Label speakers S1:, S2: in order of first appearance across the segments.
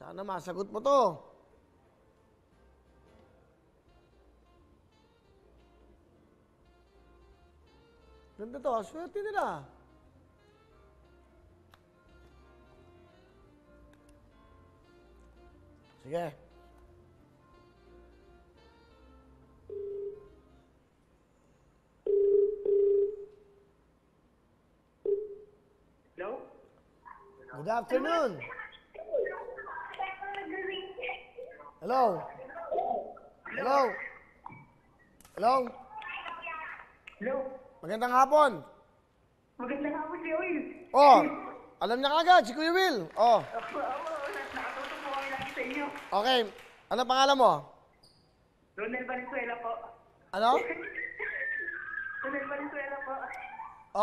S1: Sana masagot mo to. Ganda to, swerte nila. Sige.
S2: Hello?
S1: Good afternoon. Hello? Hello? Hello?
S2: Hello?
S1: Magandang hapon.
S2: Magandang hapon, Kuya Will.
S1: Oh, alam niya kagad, si Kuya Will. Oh,
S2: Nakatuto po kami lagi sa inyo.
S1: okay. Ano pangalan mo?
S2: Ronel Valenzuela po.
S1: Ano?
S2: Ronel Valenzuela po.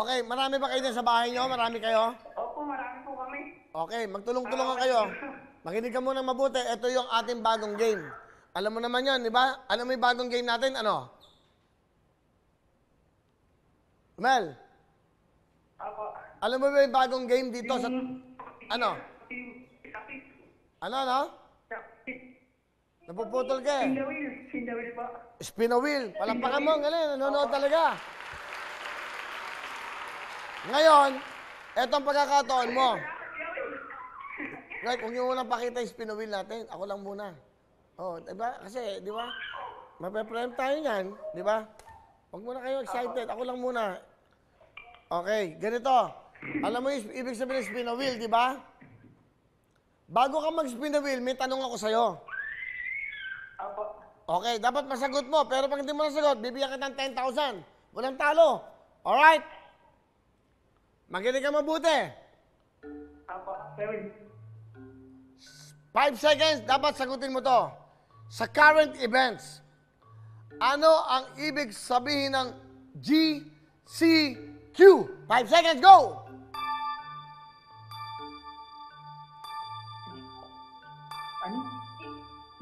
S1: Okay, marami ba kayo din sa bahay niyo? Marami kayo?
S2: Opo, marami po kami.
S1: Okay, magtulong-tulungan kayo. Makinig ka muna mabuti. Ito yung ating bagong game. Alam mo naman yun, di ba? Alam mo yung bagong game natin? Ano? Mel,
S2: Opo.
S1: alam mo ba yung bagong game dito sa... Ano? Ano? Napuputol ka eh.
S2: Spin the wheel po.
S1: Spin a wheel. Palampakan mo. Galing. Nanonood talaga. Ngayon, etong pagkakataon mo. Right, huwag niyo munang pakita yung spin a wheel natin. Ako lang muna. Oh, diba? Kasi, di ba? Mape-prime tayo niyan. Di ba? Huwag muna kayo excited. Ako lang muna. Okay, ganito. Alam mo yung ibig sabihin ng spin a wheel, di ba? Bago ka mag-spin a wheel, may tanong ako sa'yo.
S2: Opo.
S1: Okay, dapat masagot mo. Pero pag hindi mo nasagot, bibigyan kita ng 10,000. Walang talo. Alright? Makinig ka mabuti.
S2: Opo. Kuya Will.
S1: 5 seconds, dapat sagutin mo to. Sa current events, ano ang ibig sabihin ng GCQ? 5 seconds, go!
S2: Ano?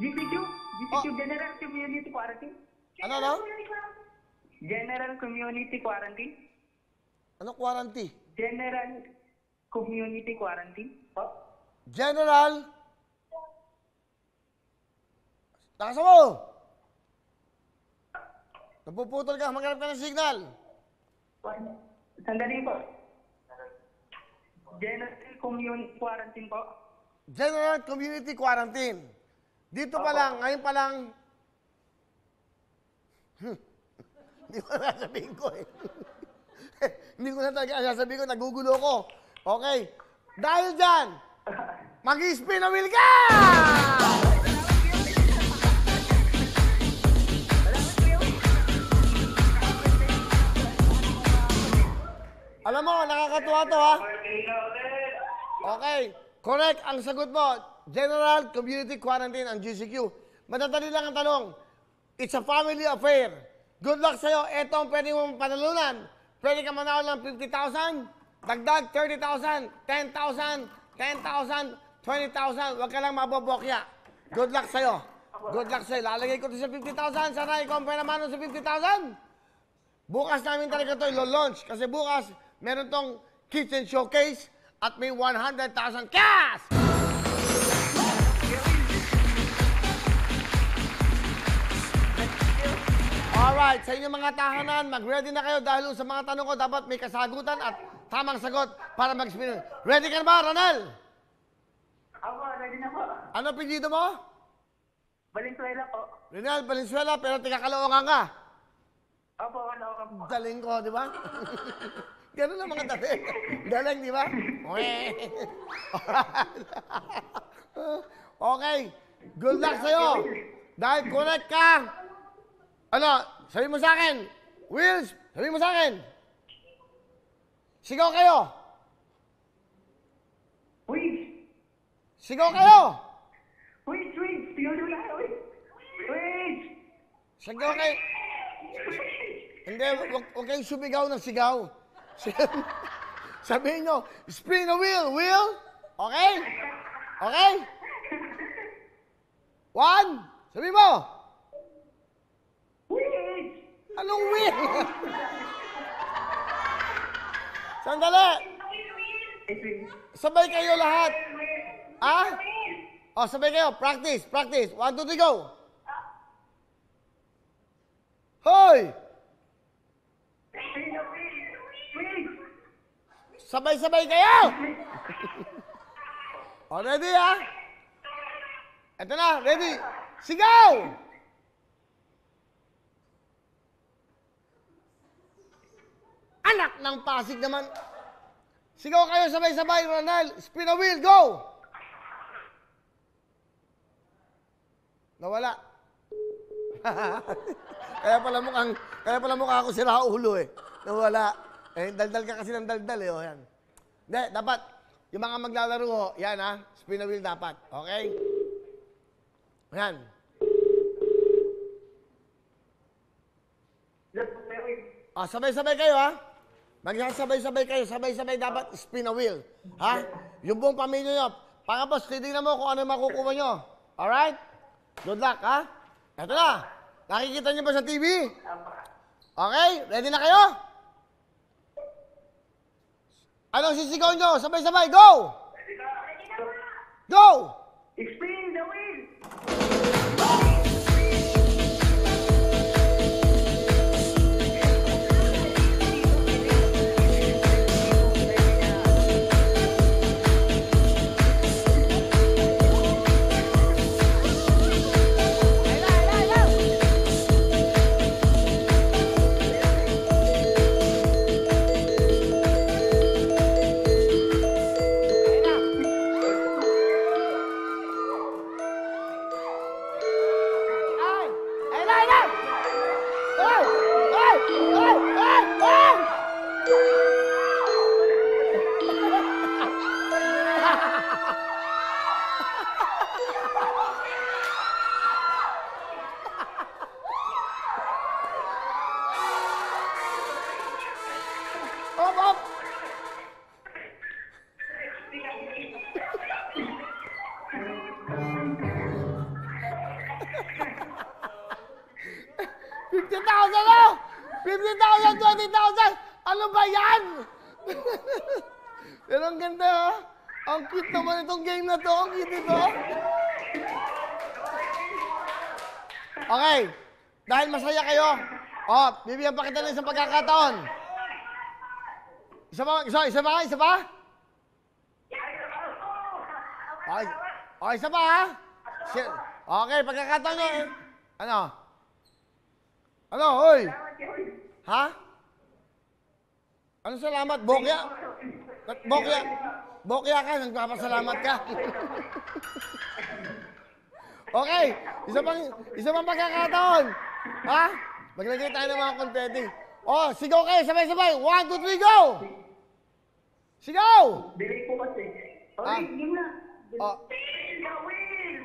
S2: GCQ? GCQ, General Community Quarantine?
S1: Ano, no?
S2: General Community Quarantine?
S1: Ano quarantine?
S2: General Community Quarantine? Po?
S1: General. Takas mo! Napuputol ka, maghanap ka ng signal.
S2: Sandali po. General Community Quarantine po.
S1: General Community Quarantine. Dito pa lang, ngayon pa lang, hindi ko na sasabihin ko eh. Hindi ko na talaga sasabihin ko, nagugulo ko. Okay. Dahil dyan, mag-spin a wheel ka! Alam mo, nakakatuwa to ha? Okay. Correct ang sagot mo. General Community Quarantine ang GCQ. Madadali lang ang tanong. It's a family affair. Good luck sa'yo. Ito ang pwede mong panalunan. Pwede ka manalo ng 50,000, dagdag 30,000, 10,000, 10,000, 20,000. Huwag ka lang mabobokya. Good luck sa'yo. Good luck sa'yo. Lalagay ko ito sa 50,000. Sana ikaw ang pinamano sa 50,000. Bukas namin talaga ito ilo-launch. Kasi bukas, meron tong kitchen showcase at may 100,000 cash! Alright, sa inyong mga tahanan, mag-ready na kayo dahil sa mga tanong ko, dapat may kasagutan at tamang sagot para mag-spin. Ready ka na ba, Ronel?
S2: Opo, ready na po.
S1: Ano pinito mo?
S2: Valenzuela po.
S1: Ronel Valenzuela, pero tigakalaongan ka.
S2: Opo, ano ka po.
S1: Galing ko, di ba? Ganun ang mga dating. Galing, di ba? Okay. Good luck sa'yo. Dahil correct ka. Ano, sabi mo sa akin. Wills, sabi mo sa akin. Sigaw kayo.
S2: Wait!
S1: Sigaw kayo.
S2: Wait! Sigaw nyo na! Wait!
S1: Sigaw kayo. Hindi, huwag kayong sumigaw ng sigaw. Sabihin nyo, spin the wheel, wheel. Okay? Okay? 1. Sabi mo.
S2: Wait!
S1: Anong wheel? Sandali. Sabay kayo lahat. Ah? O, sabay kayo. Practice, practice. 1, 2, 3, go! Hoy!
S2: Spin the wheel! Wait!
S1: Sabay-sabay kayo! O, ready ha? Ito na, ready. Sigaw! Anak ng Pasig naman. Sigaw kayo sabay-sabay, Ronald. Spin the wheel, go! Nawala. kaya pala mukha ako si Raulo eh. Nawala. Eh, daldal ka kasi ng daldal eh. O, yan. Hindi, dapat, yung mga maglalaro ho, yan ha, spin the wheel dapat. Okay? Yan. Ah, sabay-sabay kayo ha. Magsasabay-sabay kayo, sabay-sabay dapat spin the wheel. Ha? Yung buong pamilya nyo. Pangapos, titignan mo kung ano yung makukuha nyo. Alright? Good luck, ha? Ito na. Nakikita niyo ba sa TV? Okay? Ready na kayo? Anong sisigaw nyo? Sabay-sabay, go! Go!
S2: Spin the wheel!
S1: Up, up! $50,000 na! 50,000, 20,000! Ano ba yan? Pero ang ganda ha? Ang cute naman itong game na to. Ang cute ito. Okay. Dahil masaya kayo, bibigyan pa kita ng isang pagkakataon. Isa pa? Okay, isa pa ha? Okay, pagkakataon nyo. Ano? Ano, hoy? Ha? Ano salamat? Bokya? Bokya ka, nagpapasalamat ka. Okay, isa pang pagkakataon. Ha? Maglagay tayo ng mga confetti. Oh, sigaw kayo, sabay-sabay. 1, 2, 3, go! Sigaw!
S2: Delay po kasi. Okay, game na.
S1: Oh.
S2: Spin the wheel!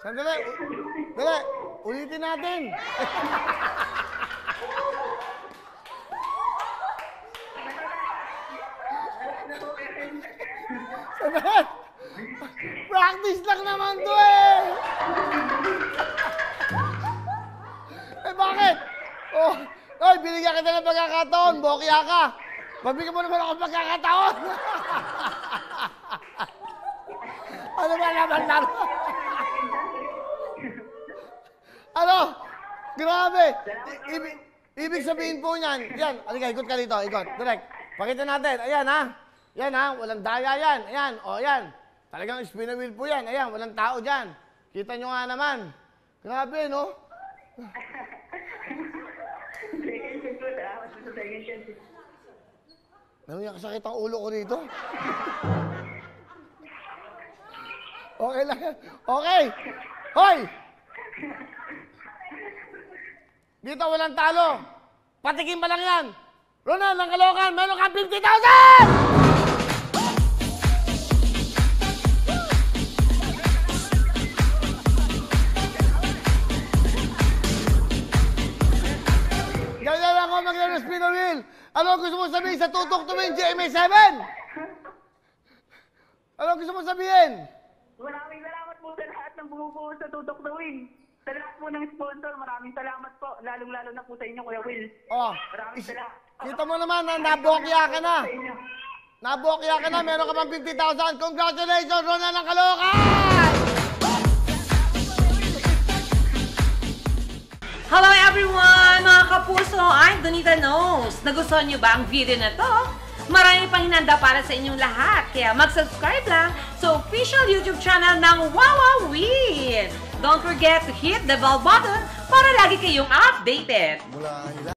S1: Sandali. Dali. Ulitin natin. Sandali. Practice lang naman to eh. Eh bakit? Oh, oy, binigyan kita ng pagkakataon. Bokya ka. Mabigyan mo naman ako ng pagkakataon. Ano ba naman laro? Ano? Grabe! Ibig sabihin po niyan, yan, halika, ikot ka dito, ikot, direct. Pakita natin, ayan ha. Yan ha, walang daya yan. Ayan, o yan. Talagang spin the wheel po yan. Ayan, walang tao dyan. Kita nyo nga naman. Grabe, no?
S2: Second chance po. Salamat po sa second chance.
S1: Nangyakasakit ang ulo ko dito. Okay lang yan. Okay. Hoy! Dito walang talo. Patikim pa lang yan. Ronald, ng Caloocan, meron kang 50,000! Ganyan ako mag-spin the wheel. Ano gusto mo sabihin sa tutok tuwing GMA7? Ano gusto mo sabihin?
S2: Maraming salamat po sa lahat ng bumubuo sa Tutok the Win. Sa lahat po ng sponsor, maraming salamat po. Lalong-lalo na po sa inyo, Kuya Will.
S1: Oh,
S2: Maraming salamat.
S1: kita mo naman na nabokya ka na.
S2: Sa inyo.
S1: Nabokya ka na, meron ka pang 50,000. Congratulations, Ronald ng Caloocan!
S3: Hello everyone! Mga kapuso, I'm Donita Knows. Nagustuhan niyo ba ang video na to? Marami pang hinanda para sa inyong lahat. Kaya mag-subscribe lang sa official YouTube channel ng Wawa Win. Don't forget to hit the bell button para lagi kayong updated.